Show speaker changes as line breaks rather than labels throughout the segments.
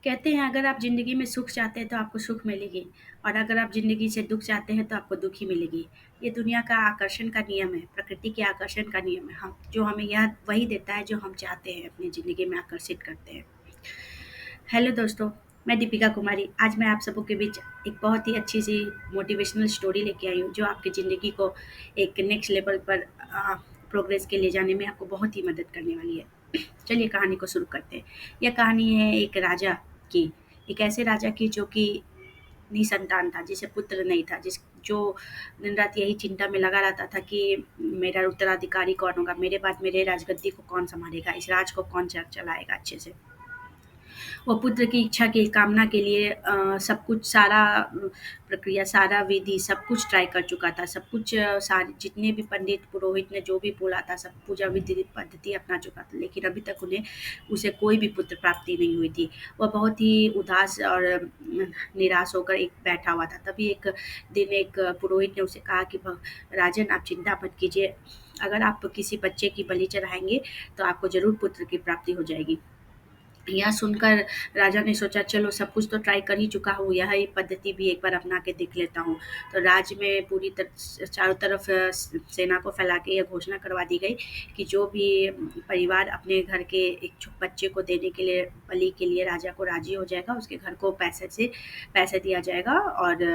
कहते हैं अगर आप ज़िंदगी में सुख चाहते हैं तो आपको सुख मिलेगी और अगर आप ज़िंदगी से दुःख चाहते हैं तो आपको दुःख ही मिलेगी। ये दुनिया का आकर्षण का नियम है, प्रकृति के आकर्षण का नियम है। हम जो हमें यह वही देता है जो हम चाहते हैं अपनी ज़िंदगी में आकर्षित करते हैं। हेलो दोस्तों, मैं दीपिका कुमारी। आज मैं आप सबों के बीच एक बहुत ही अच्छी-सी मोटिवेशनल स्टोरी लेके आई हूँ जो आपकी ज़िंदगी को एक नेक्स्ट लेवल पर प्रोग्रेस के ले जाने में आपको बहुत ही मदद करने वाली है। चलिए कहानी को शुरू करते हैं। यह कहानी है एक राजा की, एक ऐसे राजा की जो कि निसंतान था, जिसे पुत्र नहीं था, जो दिन-रात यही चिंता में लगा रहता था कि मेरा उत्तराधिकारी कौन होगा? मेरे बाद मेरे राजगद्दी को कौन सँभालेगा? इस राज को कौन चलाएगा अच्छे से? वो पुत्र की इच्छा की कामना के लिए सब कुछ सारा प्रक्रिया, सारा विधि सब कुछ ट्राई कर चुका था। सब कुछ सारे जितने भी पंडित, पुरोहित ने जो भी बोला था, सब पूजा विधि पद्धति अपना चुका था, लेकिन अभी तक उसे कोई भी पुत्र प्राप्ति नहीं हुई थी। वह बहुत ही उदास और निराश होकर एक बैठा हुआ था। तभी एक दिन एक पुरोहित ने उसे कहा कि भ राजन, आप चिंता मत कीजिए, अगर आप किसी बच्चे की बलि चढ़ाएँगे, तो आपको ज़रूर पुत्र की प्राप्ति हो जाएगी। यह सुनकर राजा ने सोचा चलो सब कुछ तो ट्राई कर ही चुका हूँ, यही पद्धति भी एक बार अपना के देख लेता हूँ। तो राज्य में पूरी चारों तरफ सेना को फैला के यह घोषणा करवा दी गई कि जो भी परिवार अपने घर के एक बच्चे को देने के लिए बलि के लिए राजा को राजी हो जाएगा, उसके घर को पैसे दिया जाएगा और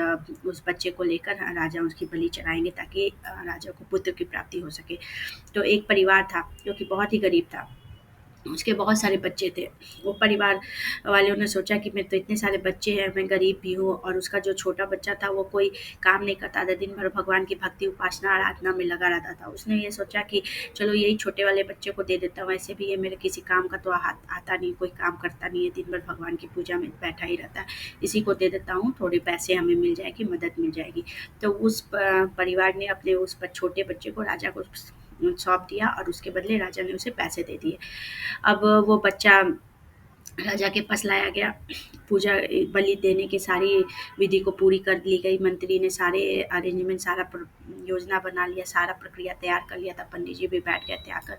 उस बच्चे को लेकर राजा उसकी बलि चढ़ाएंगे ताकि राजा को पुत्र की प्राप्ति हो सके। तो एक परिवार था जो कि बहुत ही गरीब था, उसके बहुत सारे बच्चे थे। वो परिवार वालों ने सोचा कि मेरे तो इतने सारे बच्चे हैं, मैं गरीब भी हूँ और उसका जो छोटा बच्चा था वो कोई काम नहीं करता था, दिन भर भगवान की भक्ति, उपासना, आराधना में लगा रहता था। उसने ये सोचा कि चलो यही छोटे वाले बच्चे को दे देता हूँ, ऐसे भी ये मेरे किसी काम का तो आता नहीं, कोई काम करता नहीं है, दिन भर भगवान की पूजा में बैठा ही रहता है। इसी को दे देता हूँ, थोड़े पैसे हमें मिल जाएगी, मदद मिल जाएगी। तो उस परिवार ने अपने उस छोटे बच्चे को राजा को सौंप दिया और उसके बदले राजा ने उसे पैसे दे दिए। अब वो बच्चा राजा के पास लाया गया, पूजा बलि देने की सारी विधि को पूरी कर ली गई। मंत्री ने सारे अरेंजमेंट, सारा योजना बना लिया, सारा प्रक्रिया तैयार कर लिया था। पंडित जी भी बैठ गए थे आकर,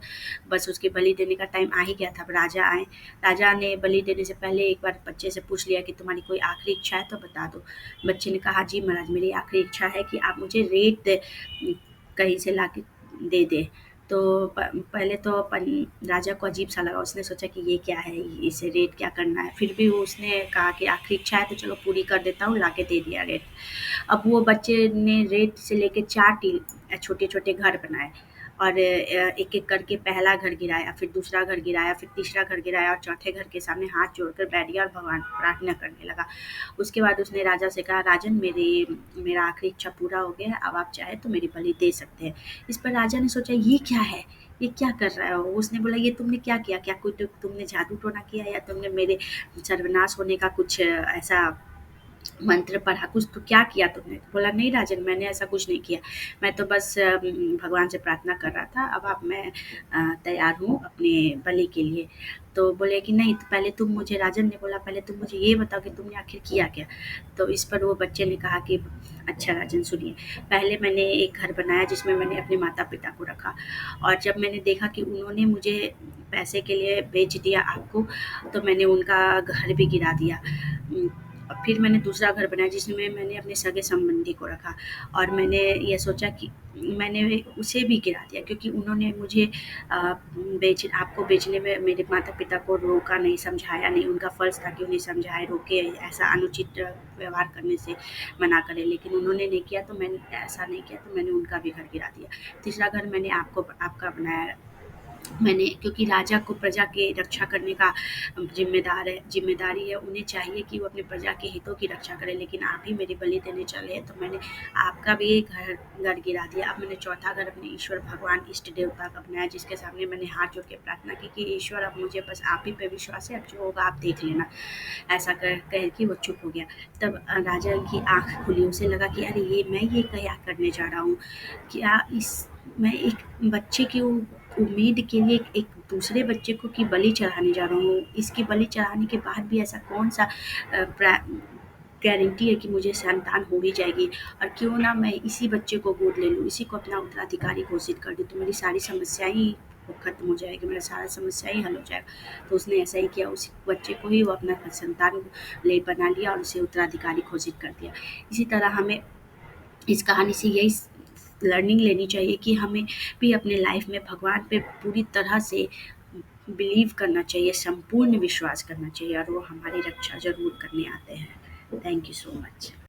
बस उसकी बलि देने का टाइम आ ही गया था। अब राजा आए। राजा ने बलि देने से पहले एक बार बच्चे से पूछ लिया कि तुम्हारी कोई आखिरी इच्छा है तो बता दो। बच्चे ने कहा जी महाराज, मेरी आखिरी इच्छा है कि आप मुझे रेत कहीं से ला के दे दें। तो पहले तो राजा को अजीब सा लगा, उसने सोचा कि ये क्या है, इसे रेट क्या करना है। फिर भी उसने कहा कि आखिरी इच्छा है तो चलो पूरी कर देता हूँ, ला के दे दिया रेत। अब वो बच्चे ने रेत से लेके 4 छोटे छोटे घर बनाए और एक एक करके पहला घर गिराया, फिर दूसरा घर गिराया, फिर तीसरा घर गिराया और चौथे घर के सामने हाथ जोड़कर बैठ गया और भगवान को प्रार्थना करने लगा। उसके बाद उसने राजा से कहा, राजन मेरा आखिरी इच्छा पूरा हो गया है, अब आप चाहे तो मेरी बलि दे सकते हैं। इस पर राजा ने सोचा ये क्या है, ये क्या कर रहा है? उसने बोला ये तुमने क्या किया? क्या कोई तुमने जादू टोना किया या तुमने मेरे सर्वनाश होने का कुछ ऐसा मंत्र पढ़ा, कुछ तो क्या किया तुमने? बोला नहीं राजन, मैंने ऐसा कुछ नहीं किया, मैं तो बस भगवान से प्रार्थना कर रहा था। अब आप मैं तैयार हूँ अपने बलि के लिए। तो बोले कि नहीं, तो पहले तुम मुझे, राजन ने बोला पहले तुम मुझे ये बताओ कि तुमने आखिर किया क्या? तो इस पर वो बच्चे ने कहा कि अच्छा राजन सुनिए, पहले मैंने एक घर बनाया जिसमें मैंने अपने माता पिता को रखा और जब मैंने देखा कि उन्होंने मुझे पैसे के लिए बेच दिया आपको, तो मैंने उनका घर भी गिरा दिया। और फिर मैंने दूसरा घर बनाया जिसमें मैंने अपने सगे-संबंधी को रखा और मैंने ये सोचा कि मैंने उसे भी गिरा दिया क्योंकि उन्होंने मुझे आपको बेचने में मेरे माता-पिता को रोका नहीं, समझाया नहीं। उनका फ़र्ज़ था कि उन्हें समझाएँ, रोके, ऐसा अनुचित व्यवहार करने से मना करें, लेकिन उन्होंने नहीं किया तो मैंने ऐसा नहीं किया, तो मैंने उनका भी घर गिरा दिया। तीसरा घर मैंने आपका बनाया, मैंने, क्योंकि राजा को प्रजा की रक्षा करने का ज़िम्मेदारी है, उन्हें चाहिए कि वो अपनी प्रजा के हितों की रक्षा करें, लेकिन आप ही मेरी बलि देने चले हैं, तो मैंने आपका भी घर गिरा दिया। अब मैंने चौथा घर अपने ईश्वर भगवान इष्ट देवता का बनाया, जिसके सामने मैंने हाथ जोड़ के प्रार्थना की कि ईश्वर अब मुझे बस आप ही पे विश्वास है, अब जो होगा आप देख लेना। ऐसा कह के वो चुप हो गया। तब राजा की आँख खुली, उसे लगा कि अरे मैं ये क्या करने जा रहा हूँ? क्या मैं एक बच्चे की उम्मीद के लिए एक दूसरे बच्चे को की बलि चढ़ाने जा रहा हूँ। इसकी बलि चढ़ाने के बाद भी ऐसा कौन-सा गारंटी है कि मुझे संतान हो ही जाएगी, और क्यों ना मैं इसी बच्चे को गोद ले लूँ, इसी को अपना उत्तराधिकारी घोषित कर दूँ, तो मेरी सारी समस्याएँ ही वो ख़त्म हो जाएगी, मेरा सारा समस्या ही हल हो जाएगा। तो उसने ऐसा ही किया, उस बच्चे को ही वो अपना संतान ले बना लिया और उसे उत्तराधिकारी घोषित कर दिया। इसी तरह हमें इस कहानी से यही लर्निंग लेनी चाहिए कि हमें भी अपने लाइफ में भगवान पे पूरी तरह से बिलीव करना चाहिए, संपूर्ण विश्वास करना चाहिए और वो हमारी रक्षा ज़रूर करने आते हैं। Thank you so much.